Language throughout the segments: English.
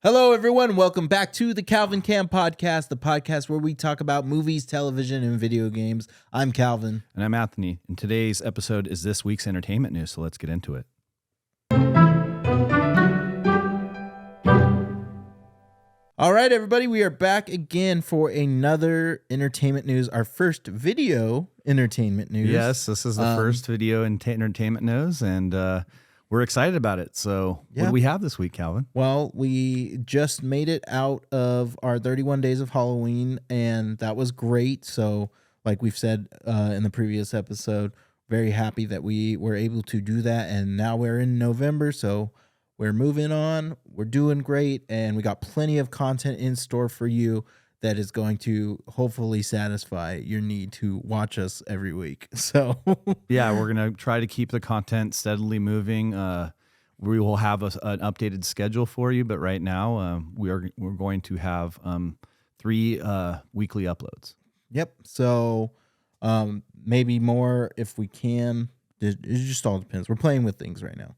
Hello, everyone. Welcome back to the Calvin Cam Podcast, the podcast where we talk about movies, television, and video games. I'm Calvin. And I'm Anthony. And today's episode is this week's entertainment news, so let's get into it. All right, everybody. We are back again for another entertainment news, our first video entertainment news. Yes, this is the first video entertainment news, and we're excited about it. So what do we have this week, Calvin? Well, we just made it out of our 31 days of Halloween, and that was great. So like we've said in the previous episode, very happy that we were able to do that. And now we're in November, so we're moving on. We're doing great, and we got plenty of content in store for you that is going to hopefully satisfy your need to watch us every week. So yeah, we're going to try to keep the content steadily moving. We will have an updated schedule for you, but right now we're going to have 3 weekly uploads. Yep. So maybe more if we can. It just all depends. We're playing with things right now.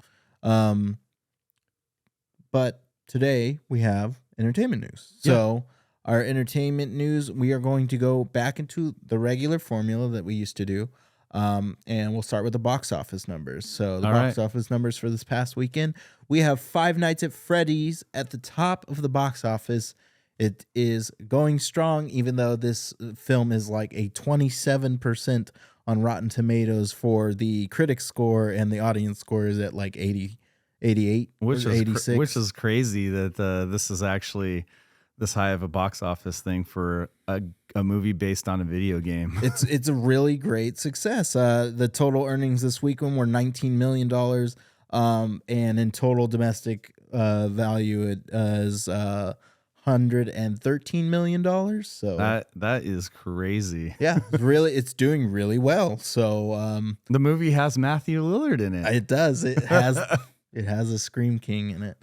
But today we have entertainment news. So our entertainment news, we are going to go back into the regular formula that we used to do. And we'll start with the box office numbers. So the box office numbers for this past weekend, we have Five Nights at Freddy's at the top of the box office. It is going strong, even though this film is like a 27% on Rotten Tomatoes for the critic score, and the audience score is at like 88, which is 86. Which is crazy that this is actually this high of a box office thing for a movie based on a video game. It's a really great success. The total earnings this weekend were $19 million, and in total domestic value it is $113 million. So that is crazy. Yeah, it's doing really well. So the movie has Matthew Lillard in it. It does. It has a Scream King in it.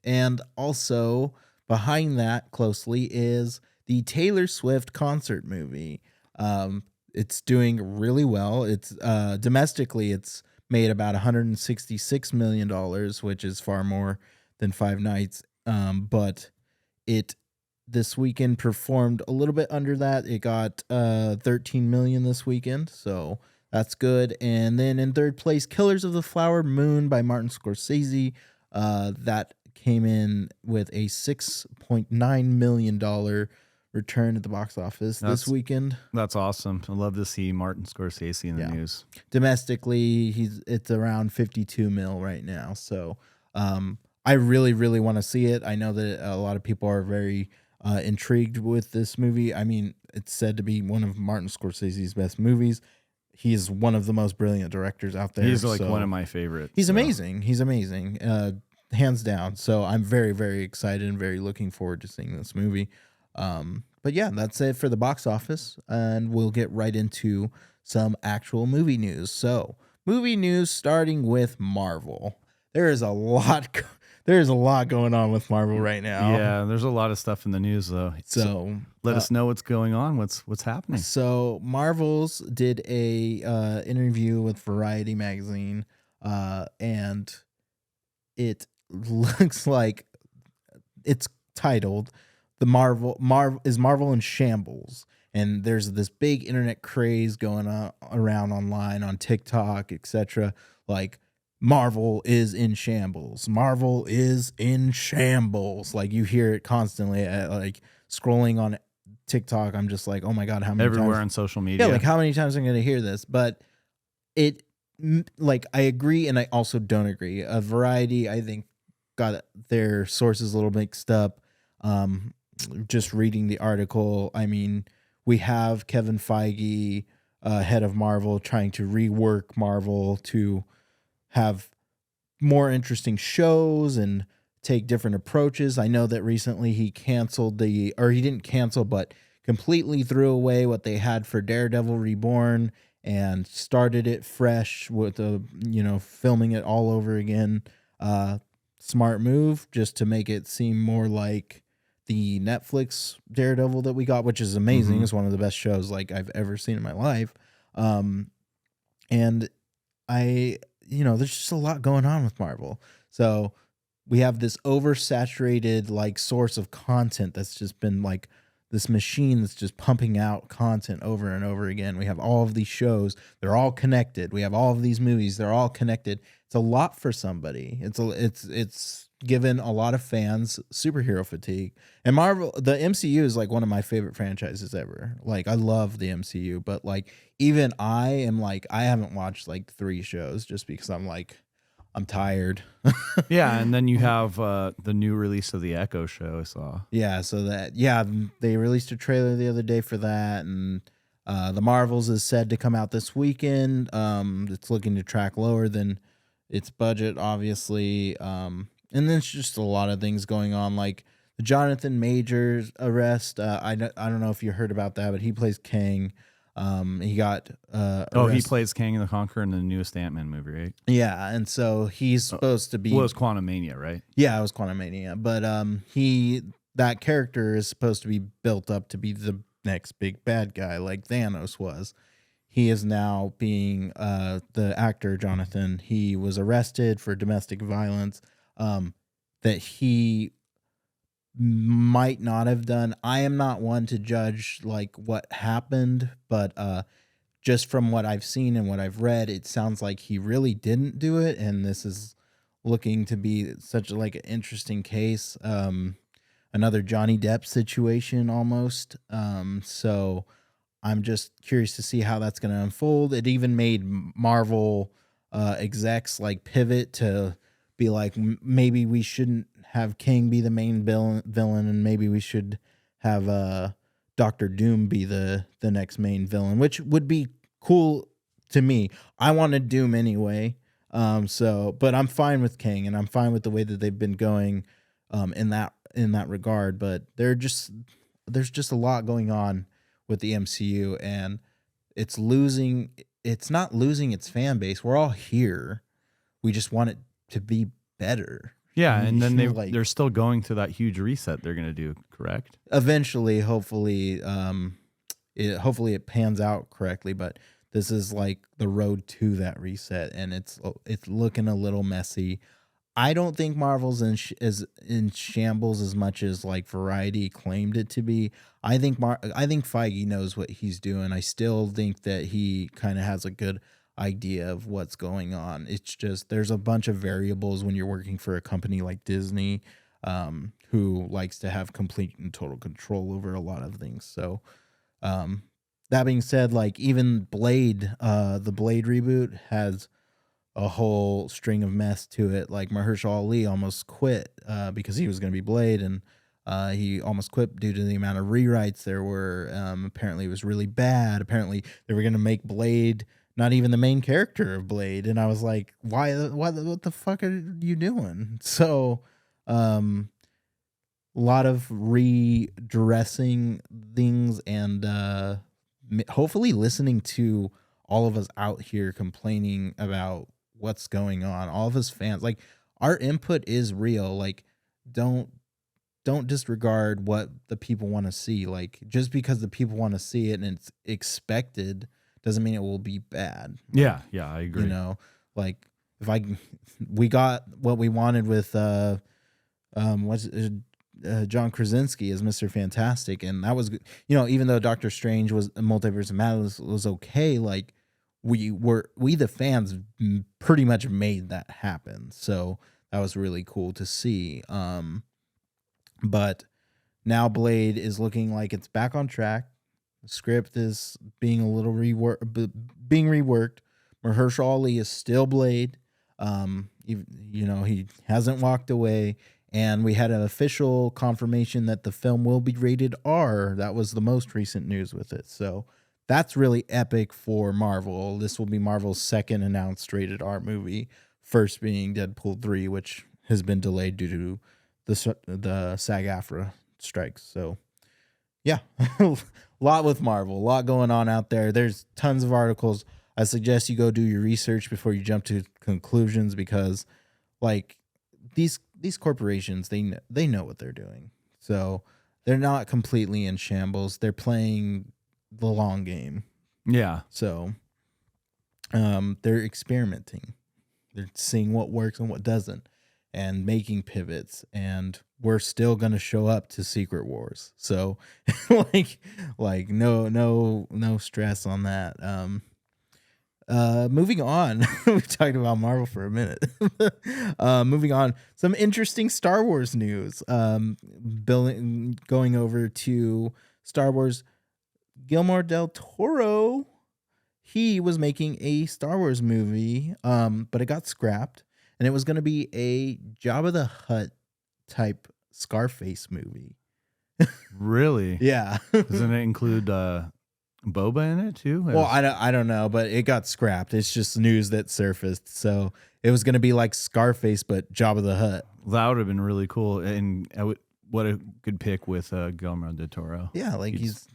And also behind that closely is the Taylor Swift concert movie. It's doing really well. It's domestically it's made about $166 million, which is far more than Five Nights. But it this weekend performed a little bit under that. It got 13 million this weekend, so that's good. And then in third place, Killers of the Flower Moon by Martin Scorsese. That came in with a $6.9 million return at the box office this weekend. That's awesome. I love to see Martin Scorsese in the news. Domestically, it's around 52 mil right now. So I really, really want to see it. I know that a lot of people are very intrigued with this movie. I mean, it's said to be one of Martin Scorsese's best movies. He's one of the most brilliant directors out there. He's like one of my favorites. He's amazing. He's amazing. Hands down. So I'm very, very excited and very looking forward to seeing this movie. But yeah, that's it for the box office. And we'll get right into some actual movie news. So movie news starting with Marvel. There is a lot going on with Marvel right now. Yeah, there's a lot of stuff in the news though. So let us know what's going on. What's happening. So Marvel's did a interview with Variety magazine, and it looks like it's titled "The Marvel in Shambles," and there's this big internet craze going on around online on TikTok, etc. Like, Marvel is in shambles. Marvel is in shambles. Like, you hear it constantly. Like, scrolling on TikTok, I'm just like, oh my god, how many everywhere times? On social media? Yeah, like how many times I'm going to hear this? But I agree, and I also don't agree. Variety, I think, got their sources a little mixed up. Just reading the article, I mean, we have Kevin Feige, head of Marvel, trying to rework Marvel to have more interesting shows and take different approaches. I know that recently he didn't cancel, but completely threw away what they had for Daredevil Reborn and started it fresh with filming it all over again. Smart move, just to make it seem more like the Netflix Daredevil that we got, which is amazing. It's one of the best shows like I've ever seen in my life. And there's just a lot going on with Marvel. So we have this oversaturated like source of content that's just been like this machine that's just pumping out content over and over again. We have all of these shows, they're all connected. We have all of these movies, they're all connected. It's a lot for somebody. It's given a lot of fans superhero fatigue. And Marvel, the MCU is like one of my favorite franchises ever. Like I love the MCU, but like even I am like I haven't watched like 3 shows just because I'm tired. Yeah, and then you have the new release of the Echo show. I saw. Yeah, so they released a trailer the other day for that, and the Marvels is said to come out this weekend. It's looking to track lower than its budget, obviously. And then it's just a lot of things going on, like the Jonathan Majors arrest. I don't know if you heard about that, but he plays Kang. He got he plays Kang the Conqueror in the newest Ant-Man movie, right? Yeah, and so he's supposed to be. Well, it was Quantumania, right? Yeah, it was Quantumania, but that character is supposed to be built up to be the next big bad guy, like Thanos was. He is now being the actor Jonathan. He was arrested for domestic violence that he might not have done. I am not one to judge like what happened, but just from what I've seen and what I've read, it sounds like he really didn't do it, and this is looking to be such like an interesting case. Another Johnny Depp situation almost. So I'm just curious to see how that's going to unfold. It even made Marvel execs like pivot to be like, maybe we shouldn't have King be the main villain, and maybe we should have Doctor Doom be the next main villain, which would be cool to me. I wanted Doom anyway. But I'm fine with King, and I'm fine with the way that they've been going in that regard. But there's just a lot going on with the MCU, and it's not losing its fan base. We're all here. We just want it to be better. Yeah, and then they're still going through that huge reset they're going to do, correct? Eventually, hopefully it pans out correctly, but this is like the road to that reset, and it's looking a little messy. I don't think Marvel's is in shambles as much as like Variety claimed it to be. I think Feige knows what he's doing. I still think that he kind of has a good idea of what's going on. It's just there's a bunch of variables when you're working for a company like Disney, who likes to have complete and total control over a lot of things. So, that being said, like even Blade, the Blade reboot has a whole string of mess to it. Like Mahershala Ali almost quit because he was going to be Blade, and he almost quit due to the amount of rewrites there were. Apparently, it was really bad. Apparently, they were going to make Blade not even the main character of Blade, and I was like, "Why? What the fuck are you doing?" So, a lot of redressing things, and hopefully listening to all of us out here complaining about what's going on. All of us fans, like our input is real. Like, don't disregard what the people want to see. Like, just because the people want to see it and it's expected doesn't mean it will be bad. Yeah, I agree. You know, like we got what we wanted with John Krasinski as Mr. Fantastic, and that was, even though Doctor Strange was Multiverse of Madness was okay, like we the fans pretty much made that happen. So that was really cool to see. But now Blade is looking like it's back on track. The script is being a little reworked. Mahershala Ali is still Blade. He hasn't walked away. And we had an official confirmation that the film will be rated R. That was the most recent news with it. So that's really epic for Marvel. This will be Marvel's second announced rated R movie, first being Deadpool 3, which has been delayed due to the SAG-AFTRA strikes. So, yeah, a lot with Marvel, a lot going on out there. There's tons of articles. I suggest you go do your research before you jump to conclusions, because, like, these corporations, they know what they're doing. So they're not completely in shambles. They're playing the long game. Yeah. So they're experimenting. They're seeing what works and what doesn't. and making pivots, and we're still gonna show up to Secret Wars. So like no stress on that. Moving on, we talked about Marvel for a minute. Moving on, some interesting Star Wars news. Going over to Star Wars, Guillermo del Toro, he was making a Star Wars movie, but it got scrapped, and it was going to be a Jabba the Hutt type Scarface movie. Really? Yeah. Doesn't it include Boba in it too? Well, I don't know, but it got scrapped. It's just news that surfaced. So it was going to be like Scarface, but Jabba the Hutt. That would have been really cool. And what a good pick with Guillermo del Toro. Yeah, like he's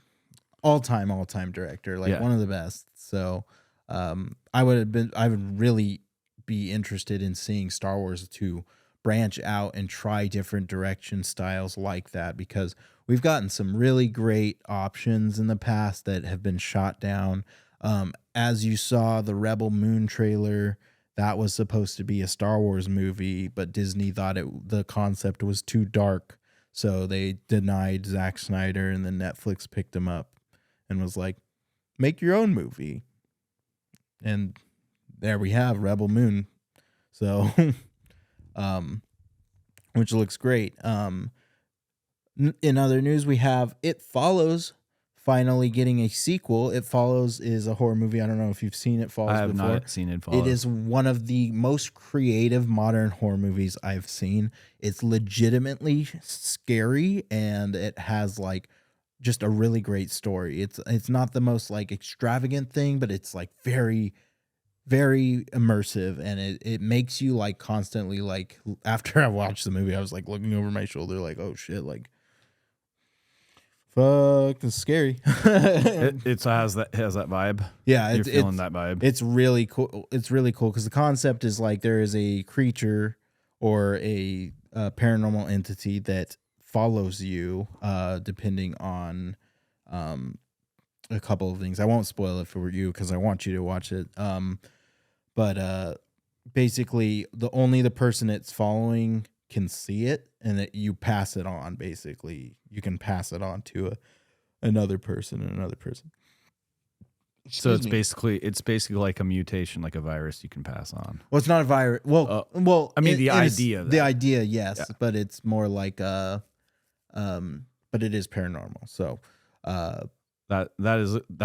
all-time director, like one of the best. So I would really be interested in seeing Star Wars to branch out and try different direction styles like that, because we've gotten some really great options in the past that have been shot down. As you saw, the Rebel Moon trailer, that was supposed to be a Star Wars movie, but Disney thought the concept was too dark, so they denied Zack Snyder, and then Netflix picked him up and was like, make your own movie. And there we have Rebel Moon. So, which looks great. In other news, we have It Follows finally getting a sequel. It Follows is a horror movie. I don't know if you've seen It Follows before. I have not seen It Follows. It is one of the most creative modern horror movies I've seen. It's legitimately scary, and it has like just a really great story. It's not the most like extravagant thing, but it's like very, very immersive, and it makes you like constantly like, after I watched the movie, I was like looking over my shoulder like, oh shit, like fuck, it's scary. it has that vibe. Yeah, you're feeling that vibe. It's really cool. It's really cool because the concept is like there is a creature or a paranormal entity that follows you, depending on a couple of things. I won't spoil it for you because I want you to watch it. But basically, the person it's following can see it, and that you pass it on. Basically, you can pass it on to another person and another person. So it's basically like a mutation, like a virus you can pass on. Well, it's not a virus. Well, I mean the idea. The idea, yes, yeah. But it's more like but it is paranormal. So that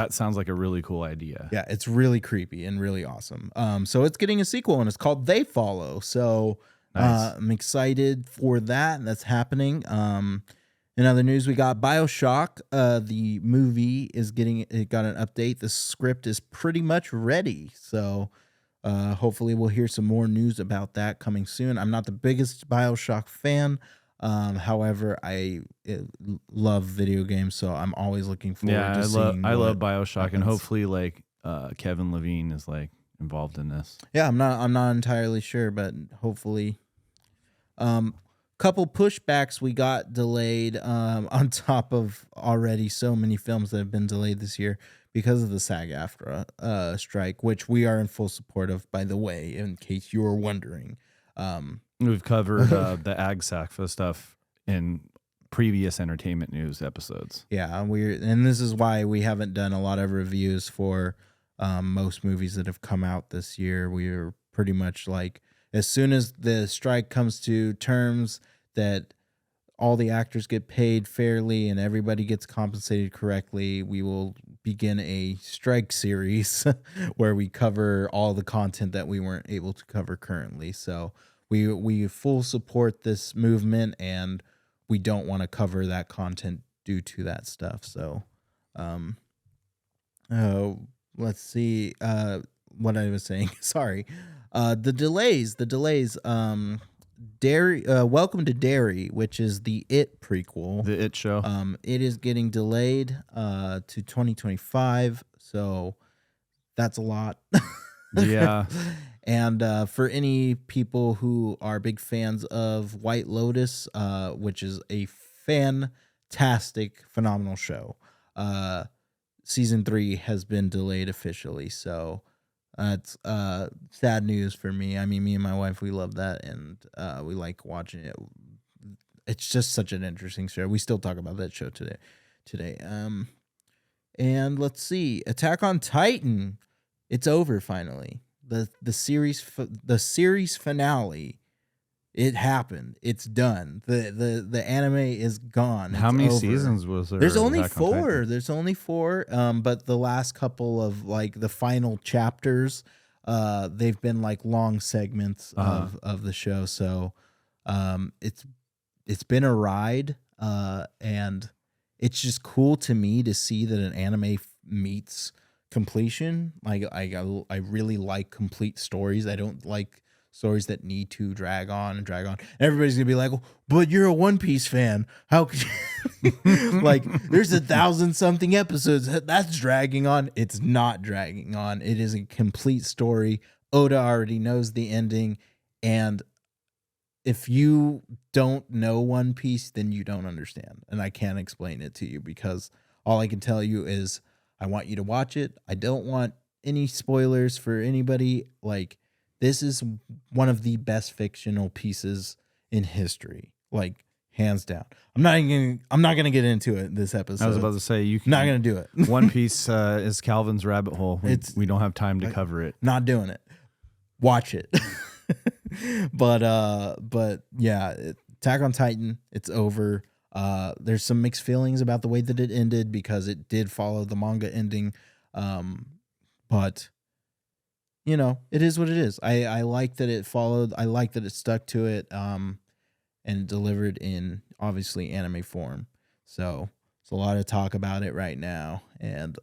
sounds like a really cool idea. Yeah, it's really creepy and really awesome. So it's getting a sequel, and it's called They Follow. So nice. I'm excited for that. That's happening. In other news, we got BioShock. The movie got an update. The script is pretty much ready. So hopefully we'll hear some more news about that coming soon. I'm not the biggest BioShock fan. However, I love video games, so I'm always looking forward to seeing. I love BioShock, happens. And hopefully, like Kevin Levine is like involved in this. Yeah, I'm not entirely sure, but hopefully. Couple pushbacks we got delayed. On top of already so many films that have been delayed this year because of the SAG-AFTRA strike, which we are in full support of, by the way, in case you were wondering. We've covered the AG-SAFTRA stuff in previous entertainment news episodes. Yeah, and this is why we haven't done a lot of reviews for most movies that have come out this year. We're pretty much like, as soon as the strike comes to terms that all the actors get paid fairly and everybody gets compensated correctly, we will begin a strike series where we cover all the content that we weren't able to cover currently. So we full support this movement, and we don't want to cover that content due to that stuff. So let's see what I was saying. Sorry. The delays. Welcome to Derry, which is the It prequel. The It show. It is getting delayed to 2025, so that's a lot. Yeah. And for any people who are big fans of White Lotus, which is a fantastic, phenomenal show, season 3 has been delayed officially. So That's sad news for me. I mean, me and my wife, we love that, and we like watching it. It's just such an interesting show. We still talk about that show today. And let's see, Attack on Titan. It's over finally. The series finale. It happened. It's done. The anime is gone. How It's many over. seasons was there? There's of only Attack on Titan? 4. There's only 4. But the last couple of like the final chapters, they've been like long segments of the show. So, it's been a ride. And it's just cool to me to see that an anime meets completion. Like I really like complete stories. I don't like stories that need to drag on and drag on. Everybody's gonna be like, but you're a One Piece fan. How could you? Like, there's 1,000 something episodes that's dragging on. It's not dragging on. It is a complete story. Oda already knows the ending, and if you don't know One Piece, then you don't understand, and I can't explain it to you, because all I can tell you is I want you to watch it. I don't want any spoilers for anybody. Like, this is one of the best fictional pieces in history, like hands down. I'm not gonna get into it this episode. I was about to say you can, not gonna do it. One Piece is Calvin's rabbit hole. We don't have time to cover it. Not doing it. Watch it. but yeah, Attack on Titan, it's over. There's some mixed feelings about the way that it ended, because it did follow the manga ending. But you know, it is what it is. I like that it followed. I like that it stuck to it. And delivered in obviously anime form. So there's a lot of talk about it right now, and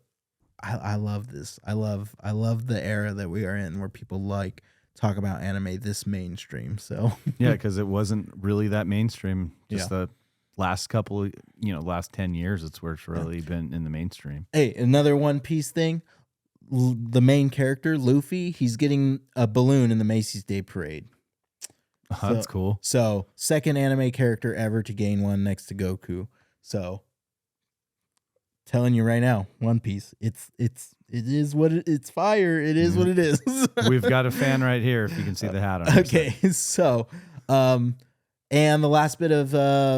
I love this. I love the era that we are in, where people like talk about anime this mainstream. So yeah, because it wasn't really that mainstream. Just the last couple of, last 10 years, it's where it's really been in the mainstream. Hey, another One Piece thing. The main character, Luffy, he's getting a balloon in the Macy's Day Parade. That's cool. So, second anime character ever to gain one, next to Goku. So, telling you right now, One Piece, it is what it's fire. It is what it is. We've got a fan right here, if you can see the hat on. Okay, so, and the last bit of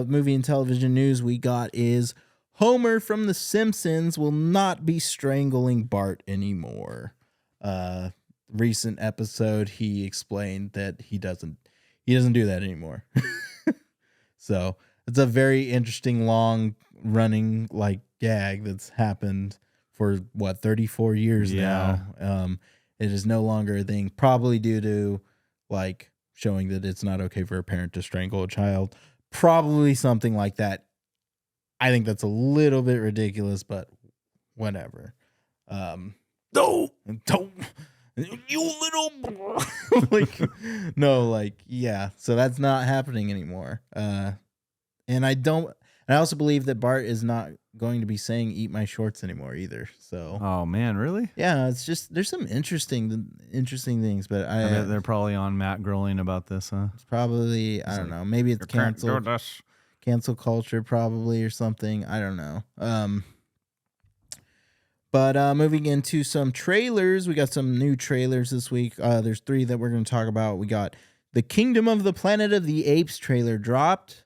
movie and television news we got is Homer from The Simpsons will not be strangling Bart anymore. Recent episode, he explained that he doesn't do that anymore. So it's a very interesting, long running like gag that's happened for 34 years now. It is no longer a thing, probably due to like showing that it's not okay for a parent to strangle a child. Probably something like that. I think that's a little bit ridiculous, but whatever. No, don't. You little like, no, like, yeah. So that's not happening anymore. And I also believe that Bart is not going to be saying "eat my shorts" anymore either. So, oh man, really? Yeah, it's just there's some interesting things, but I bet they're probably on Matt Groening about this, huh? It's probably, I don't know. Maybe it's cancel culture, probably, or something. I don't know. But moving into some trailers, we got some new trailers this week. There's 3 that we're going to talk about. We got the Kingdom of the Planet of the Apes trailer dropped.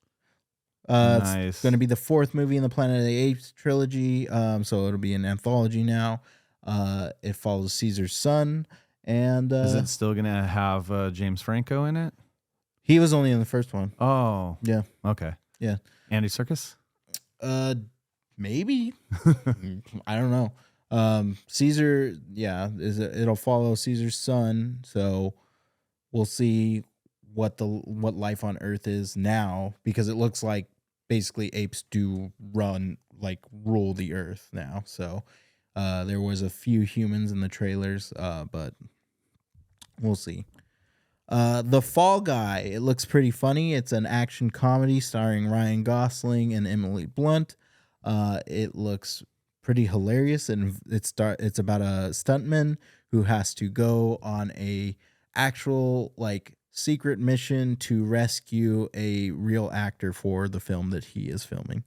Nice. It's going to be the 4th movie in the Planet of the Apes trilogy. So it'll be an anthology now. It follows Caesar's son. And is it still going to have James Franco in it? He was only in the first one. Oh. Yeah. Okay. Yeah. Andy Serkis? Maybe. I don't know. Caesar, it'll follow Caesar's son, so we'll see what life on Earth is now, because it looks like basically apes do rule the Earth now. So there was a few humans in the trailers, but we'll see. The Fall Guy, it looks pretty funny. It's an action comedy starring Ryan Gosling and Emily Blunt. It looks pretty hilarious, and it's about a stuntman who has to go on a actual secret mission to rescue a real actor for the film that he is filming.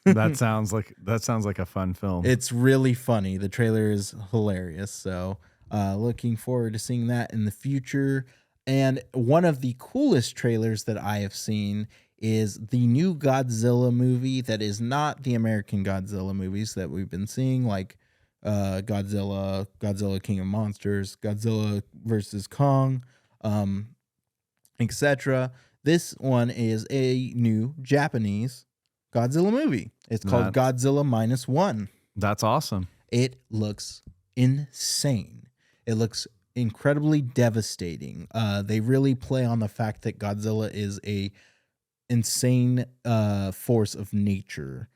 That sounds like a fun film. It's really funny. The trailer is hilarious, so Looking forward to seeing that in the future. And one of the coolest trailers that I have seen is the new Godzilla movie that is not the American Godzilla movies that we've been seeing, like Godzilla King of Monsters, Godzilla versus Kong, um, etc. This one is a new Japanese Godzilla movie. It's called Godzilla Minus One. That's awesome. It looks insane. It looks incredibly devastating. They really play on the fact that Godzilla is a insane force of nature.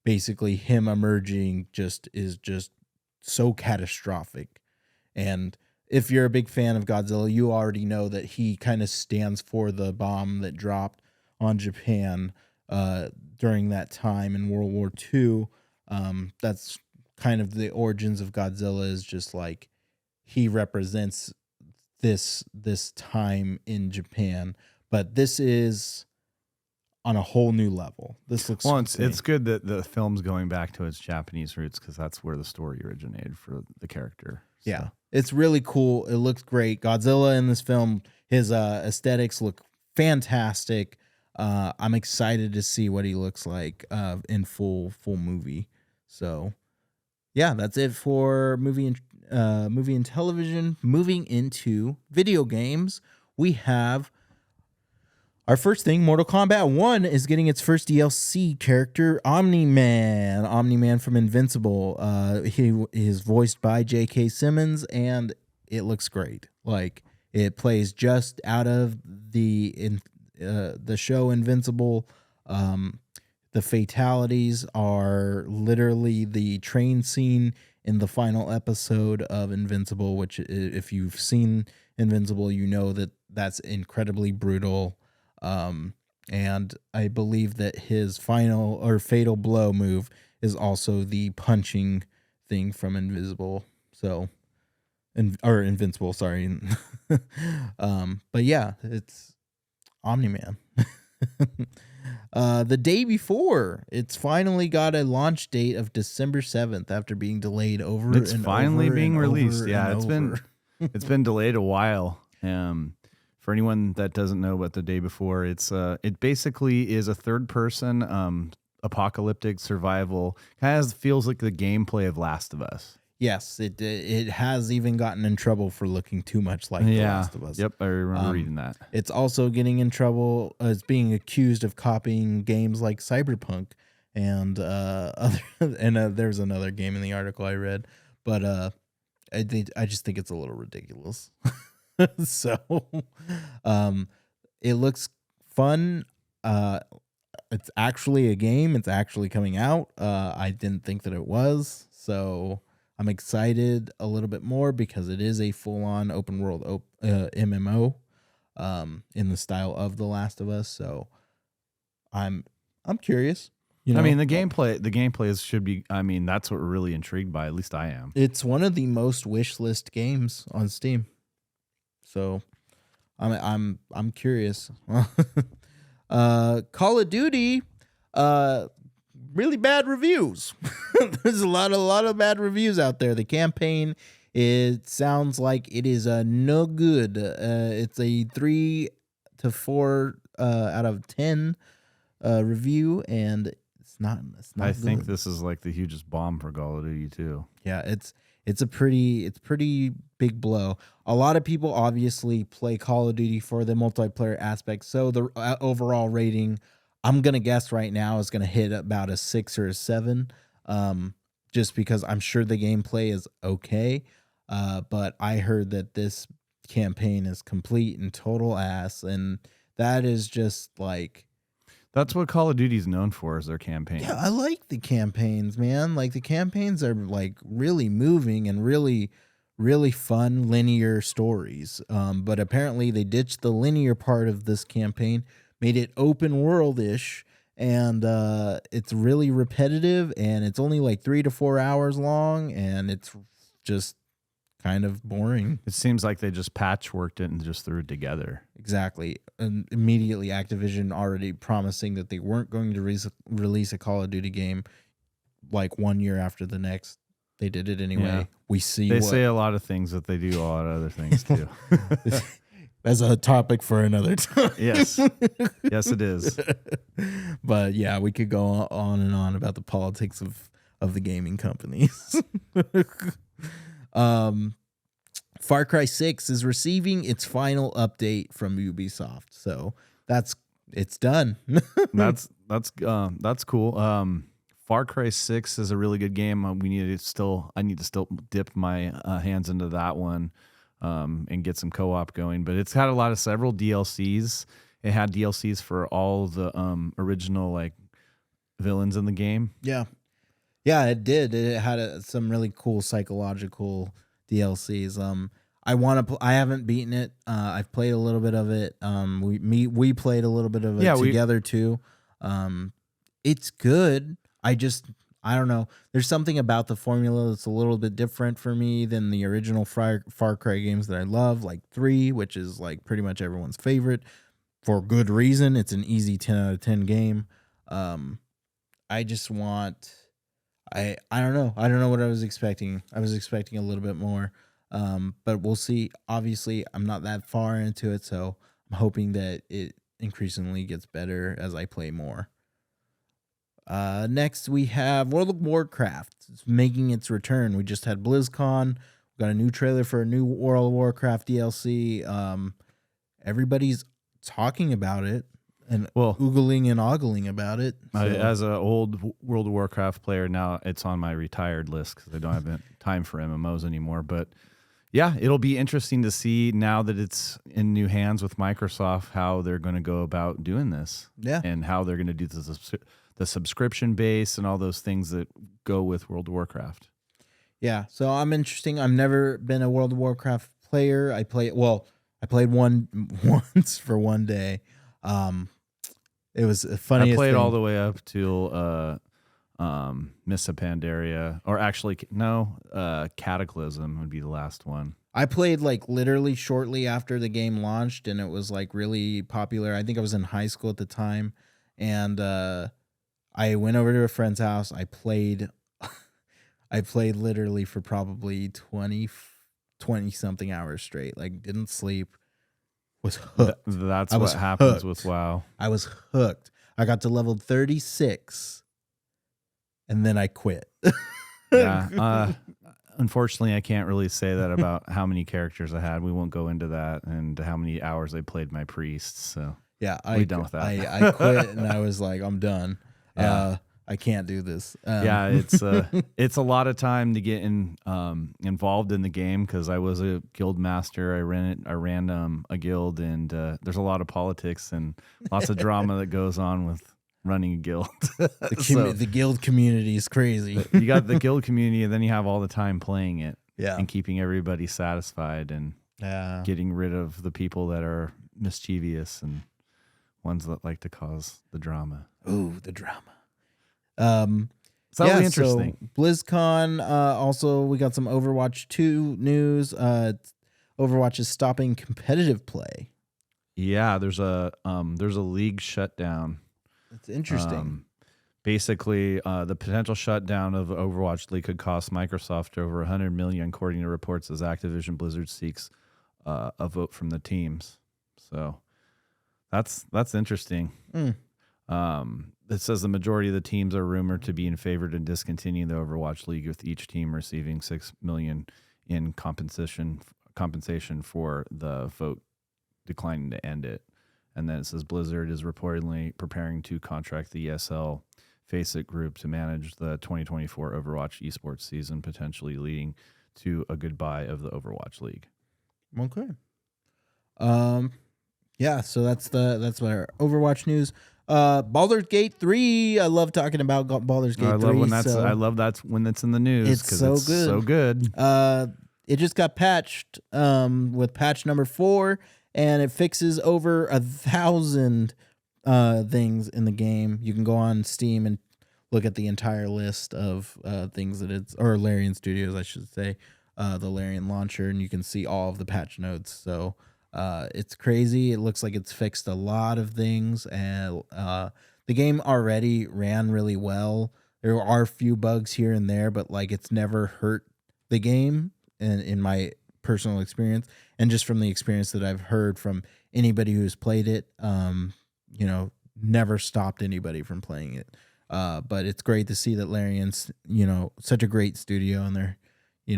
Basically, him emerging is just so catastrophic. And if you're a big fan of Godzilla, you already know that he kind of stands for the bomb that dropped on Japan during that time in World War II. That's kind of the origins of Godzilla, is just like he represents this time in Japan. But this is on a whole new level. This looks it's good that the film's going back to its Japanese roots, because that's where the story originated for the character. So. Yeah, it's really cool. It looks great. Godzilla in this film, his aesthetics look fantastic. I'm excited to see what he looks like in full movie. So, yeah, that's it for movie and television. Moving into video games, we have our first thing. Mortal Kombat 1 is getting its first DLC character, Omni-Man. Omni-Man from Invincible. He is voiced by J.K. Simmons, and it looks great. Like, it plays just out of the show Invincible. The fatalities are literally the train scene in the final episode of Invincible, which, if you've seen Invincible, you know that that's incredibly brutal. And I believe that his final or fatal blow move is also the punching thing from Invisible. So, or Invincible, sorry. But yeah, it's Omni-Man. The day before, it's finally got a launch date of December 7th after being delayed over. It's finally being released. Yeah, it's been delayed a while. For anyone that doesn't know what the day before, it basically is a third person apocalyptic survival. Kind of feels like the gameplay of Last of Us. Yes, it has even gotten in trouble for looking too much like The Last of Us. Yep, I remember reading that. It's also getting in trouble as being accused of copying games like Cyberpunk and there's another game in the article I read, but I just think it's a little ridiculous. So, it looks fun. It's actually a game. It's actually coming out. I didn't think that it was, so I'm excited a little bit more because it is a full-on open world MMO, in the style of The Last of Us. So, I'm curious. You know? I mean, the gameplay should be. I mean, that's what we're really intrigued by. At least I am. It's one of the most wish list games on Steam. So, I'm curious. Call of Duty, really bad reviews. There's a lot of bad reviews out there. The campaign, it sounds like it is no good. It's a 3 to 4 out of 10 review, and it's not. I think this is like the hugest bomb for Call of Duty too. Yeah, it's a pretty big blow. A lot of people obviously play Call of Duty for the multiplayer aspect. So the overall rating, I'm going to guess right now, is going to hit about a 6 or a 7. Just because I'm sure the gameplay is okay. But I heard that this campaign is complete and total ass. And that is just like... That's what Call of Duty is known for, is their campaigns. Yeah, I like the campaigns, man. Like, the campaigns are like really moving and really, really fun linear stories. But apparently they ditched the linear part of this campaign, made it open world-ish, and it's really repetitive, and it's only like 3 to 4 hours long, and it's just kind of boring. It seems like they just patchworked it and just threw it together. Exactly. And immediately Activision already promising that they weren't going to release a Call of Duty game like 1 year after the next. they did it anyway. Yeah. We see They what, say a lot of things that they do a lot of other things too. as a topic for another time. Yes. Yes, it is. But yeah, we could go on and on about the politics of the gaming companies. Far Cry 6 is receiving its final update from Ubisoft. So it's done. That's cool. Far Cry 6 is a really good game. I need to still dip my hands into that one and get some co-op going. But it's had several DLCs. It had DLCs for all the original like villains in the game. Yeah. Yeah, it did. It had some really cool psychological DLCs. I want to. I haven't beaten it. I've played a little bit of it. We played a little bit of it together too. It's good. I don't know. There's something about the formula that's a little bit different for me than the original Far Cry games that I love, like 3, which is like pretty much everyone's favorite for good reason. It's an easy 10 out of 10 game. I just want. I don't know. I don't know what I was expecting. I was expecting a little bit more. But we'll see. Obviously, I'm not that far into it, so I'm hoping that it increasingly gets better as I play more. Next, we have World of Warcraft. It's making its return. We just had BlizzCon. We got a new trailer for a new World of Warcraft DLC. Everybody's talking about it and oogling and ogling about it. So. As an old World of Warcraft player, now it's on my retired list because I don't have time for MMOs anymore. But yeah, it'll be interesting to see now that it's in new hands with Microsoft how they're going to go about doing this. Yeah, and how they're going to do the subscription base and all those things that go with World of Warcraft. Yeah, so I'm interesting. I've never been a World of Warcraft player. I played one once for one day. It was funny. I played all the way up to Mists of Pandaria, or actually no, Cataclysm would be the last one. I played like literally shortly after the game launched, and it was like really popular. I think I was in high school at the time, and I went over to a friend's house. I played literally for probably 20 something hours straight. Like didn't sleep. Was hooked. That's what happens with WoW. I was hooked. I got to level 36 and then I quit. Yeah. Unfortunately, I can't really say that about how many characters I had. We won't go into that and how many hours I played my priests. So yeah, we're done with that. I quit and I was like, I'm done. Yeah. I can't do this. Yeah, it's a lot of time to get involved in the game because I was a guild master. I ran a guild, and there's a lot of politics and lots of drama that goes on with running a guild. The guild community is crazy. You got the guild community, and then you have all the time playing it, yeah, and keeping everybody satisfied and getting rid of the people that are mischievous and ones that like to cause the drama. Ooh, the drama. It's really interesting. So BlizzCon, also we got some Overwatch 2 news. Overwatch is stopping competitive play. Yeah, there's a league shutdown. That's interesting. Basically, the potential shutdown of the Overwatch League could cost Microsoft over $100 million, according to reports, as Activision Blizzard seeks a vote from the teams. So that's interesting. It says the majority of the teams are rumored to be in favor to discontinue the Overwatch League, with each team receiving $6 million in compensation for the vote declining to end it. And then it says Blizzard is reportedly preparing to contract the ESL Faceit Group to manage the 2024 Overwatch esports season, potentially leading to a goodbye of the Overwatch League. Okay. Yeah, so that's our Overwatch news. Baldur's Gate 3. I love talking about Baldur's Gate 3. I love that's when it's in the news because it's so good. It just got patched with patch number 4, and it fixes over 1,000 things in the game. You can go on Steam and look at the entire list of things that it's, or Larian Studios, I should say, the Larian launcher, and you can see all of the patch notes. So it's crazy. It looks like it's fixed a lot of things, and the game already ran really well. There are a few bugs here and there, but like it's never hurt the game in my personal experience, and just from the experience that I've heard from anybody who's played it, never stopped anybody from playing it. But it's great to see that Larian's, such a great studio, and they're,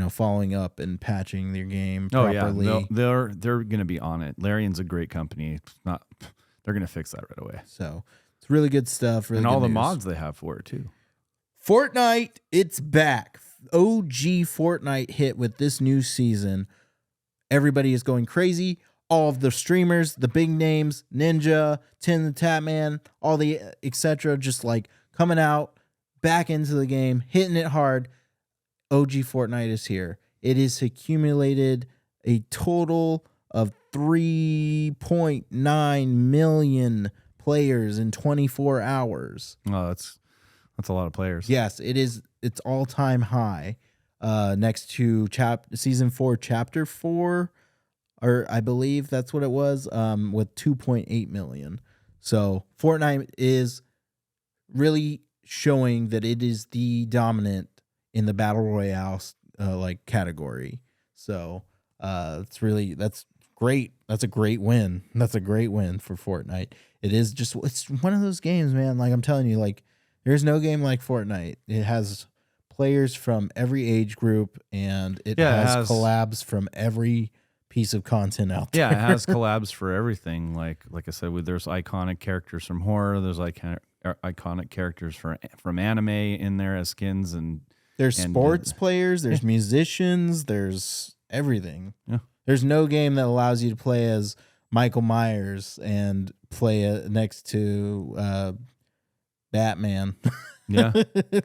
following up and patching their game properly. Oh yeah, they're gonna be on it. Larian's a great company. They're gonna fix that right away. So it's really good stuff. Really and all good the news. mods they have for it too. Fortnite, it's back. OG Fortnite hit with this new season. Everybody is going crazy. All of the streamers, the big names, Ninja, Tin the Tatman, all the etc., just like coming out back into the game, hitting it hard. OG Fortnite is here. It has accumulated a total of 3.9 million players in 24 hours. Oh, that's a lot of players. Yes, it is. It's all-time high. Next to season 4, chapter 4, or I believe that's what it was, with 2.8 million. So Fortnite is really showing that it is the dominant in the battle royale category. So that's great. That's a great win. That's a great win for Fortnite. It's one of those games, man. Like I'm telling you, like there's no game like Fortnite. It has players from every age group, and it has collabs from every piece of content out there. Yeah, it has collabs for everything. Like I said, there's iconic characters from horror. There's iconic characters from anime in there as skins, and there's sports players. There's musicians. There's everything. Yeah. There's no game that allows you to play as Michael Myers and play next to Batman. Yeah.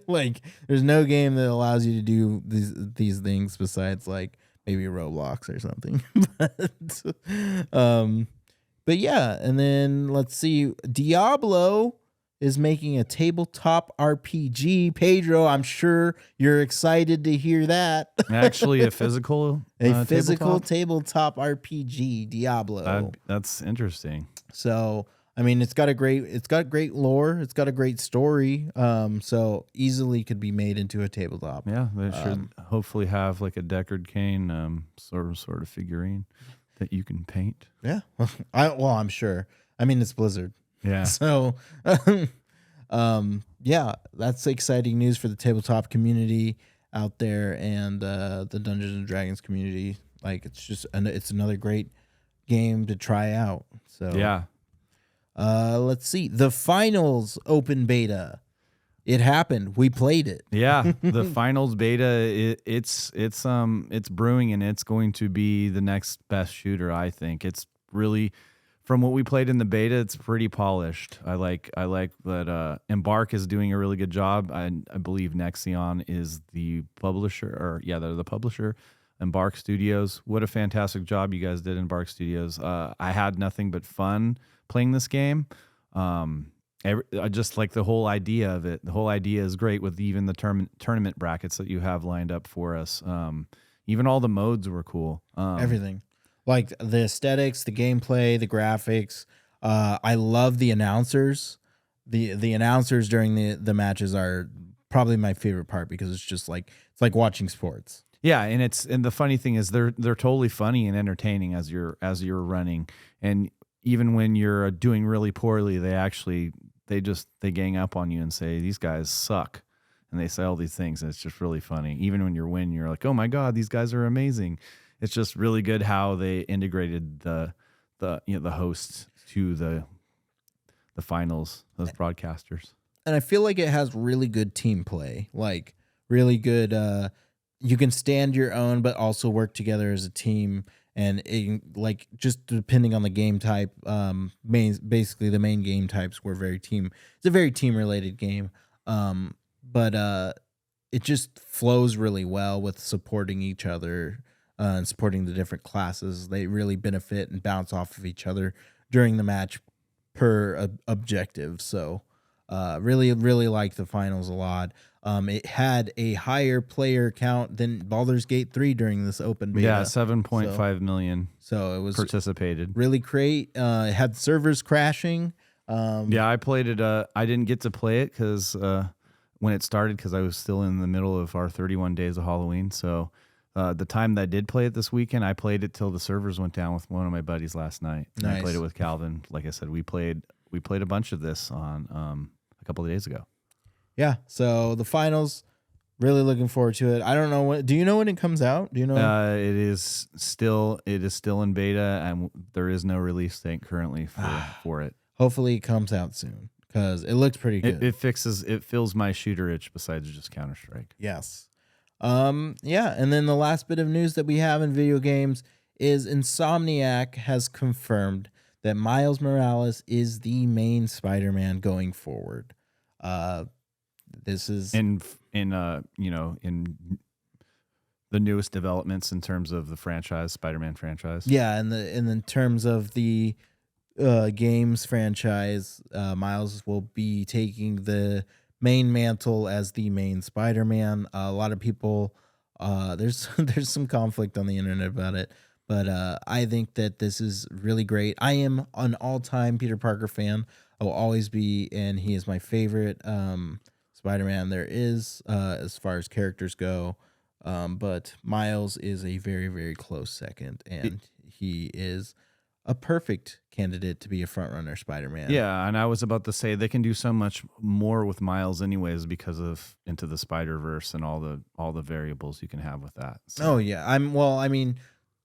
Like there's no game that allows you to do these things besides like maybe Roblox or something. But yeah, and then let's see, Diablo is making a tabletop RPG. Pedro, I'm sure you're excited to hear that. Actually, a physical tabletop RPG, Diablo. That's interesting. So I mean, it's got great lore. It's got a great story. So easily could be made into a tabletop. Yeah, they should hopefully have like a Deckard Cain sort of figurine that you can paint. Yeah, I'm sure. I mean, it's Blizzard. Yeah. So, yeah, that's exciting news for the tabletop community out there and the Dungeons and Dragons community. Like, it's another great game to try out. So yeah. Let's see. The finals open beta. It happened. We played it. Yeah, the finals beta. It's brewing, and it's going to be the next best shooter. I think it's really, from what we played in the beta, it's pretty polished. I like that. Embark is doing a really good job. I believe Nexion is the publisher, they're the publisher. Embark Studios. What a fantastic job you guys did, Embark Studios. I had nothing but fun playing this game. I just like the whole idea of it. The whole idea is great with even the tournament brackets that you have lined up for us. Even all the modes were cool. Everything, like the aesthetics, the gameplay, the graphics. I love the announcers. The announcers during the matches are probably my favorite part because it's like watching sports. Yeah, and the funny thing is they're totally funny and entertaining as you're running, and even when you're doing really poorly, they gang up on you and say these guys suck, and they say all these things, and it's just really funny. Even when you're winning, you're like, oh my god, these guys are amazing. It's just really good how they integrated the hosts to the finals, those broadcasters. And I feel like it has really good team play, like really good. You can stand your own, but also work together as a team. And like just depending on the game type, basically the main game types were it's a very team related game. But it just flows really well with supporting each other and supporting the different classes. They really benefit and bounce off of each other during the match per objective. So really, really like the finals a lot. It had a higher player count than Baldur's Gate 3 during this open beta. Yeah, 7.5 million. So it was participated. Really great. It had servers crashing. Yeah, I played it. I didn't get to play it because when it started because I was still in the middle of our 31 days of Halloween. So the time that I did play it this weekend, I played it till the servers went down with one of my buddies last night. And Nice. I played it with Calvin. Like I said, we played a bunch of this on a couple of days ago. Yeah. So the finals, really looking forward to it. I don't know do you know when it comes out? Do you know? It is still in beta, and there is no release date currently for it. Hopefully it comes out soon because it looks pretty good. It fills my shooter itch besides just Counter-Strike. Yes. Yeah, and then the last bit of news that we have in video games is Insomniac has confirmed that Miles Morales is the main Spider-Man going forward. This is in the newest developments in terms of the franchise, Spider-Man franchise. Yeah, and in terms of the games franchise, Miles will be taking the main mantle as the main Spider-Man. A lot of people, there's some conflict on the internet about it, but I think that this is really great. I am an all-time Peter Parker fan. I will always be, and he is my favorite Spider-Man there is as far as characters go. But Miles is a very, very close second, and he is a perfect candidate to be a frontrunner Spider-Man. Yeah, and I was about to say they can do so much more with Miles anyways because of Into the Spider-Verse and all the variables you can have with that. So. Oh yeah,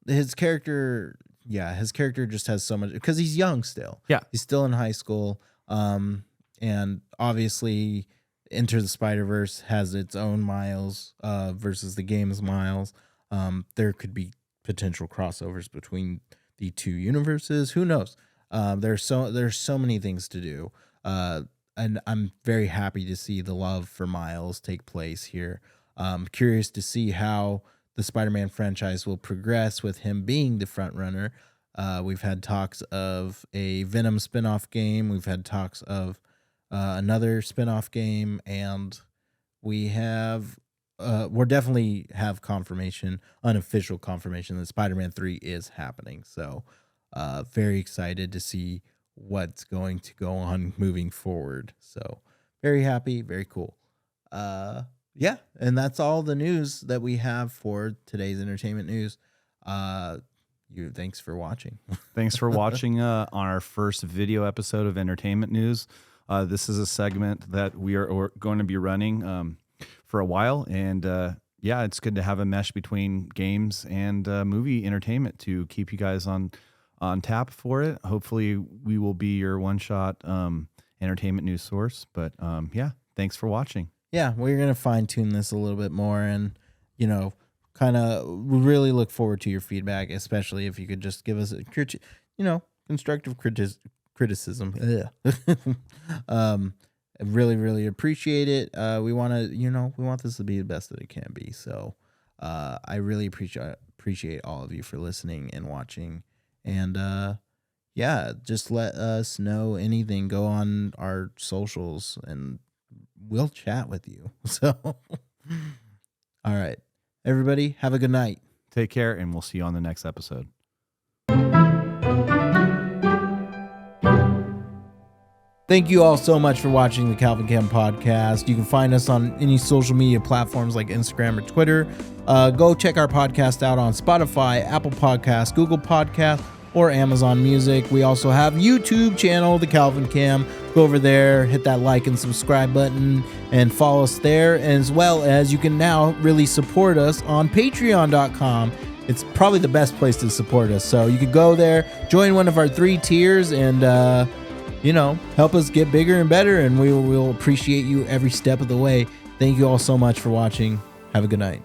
his character just has so much because he's young still. Yeah, he's still in high school. And obviously Enter the Spider-Verse has its own Miles versus the game's Miles. There could be potential crossovers between the two universes. Who knows? There's so many things to do. And I'm very happy to see the love for Miles take place here. Curious to see how the Spider-Man franchise will progress with him being the front runner. We've had talks of a Venom spinoff game. We've had talks of another spinoff game, and we're definitely have unofficial confirmation that Spider-Man 3 is happening. So very excited to see what's going to go on moving forward. So very happy, very cool. Yeah, and that's all the news that we have for today's entertainment news. Thanks for watching. Thanks for watching on our first video episode of Entertainment News. This is a segment that we are going to be running for a while, and it's good to have a mesh between games and movie entertainment to keep you guys on tap for it. Hopefully, we will be your one-shot entertainment news source. But thanks for watching. Yeah, we're gonna fine tune this a little bit more, and kind of really look forward to your feedback, especially if you could just give us a constructive criticism. I really, really appreciate it. We want this to be the best that it can be. So I really appreciate all of you for listening and watching. And just let us know anything. Go on our socials and we'll chat with you. So all right, everybody, have a good night. Take care, and we'll see you on the next episode. Thank you all so much for watching the Calvin Cam podcast. You can find us on any social media platforms like Instagram or Twitter. Go check our podcast out on Spotify, Apple Podcasts, Google Podcasts, or Amazon Music. We also have YouTube channel, the Calvin Cam. Go over there, hit that like and subscribe button, and follow us there. As well as you can now really support us on Patreon.com. It's probably the best place to support us. So you could go there, join one of our 3 tiers, and help us get bigger and better, and we will appreciate you every step of the way. Thank you all so much for watching. Have a good night.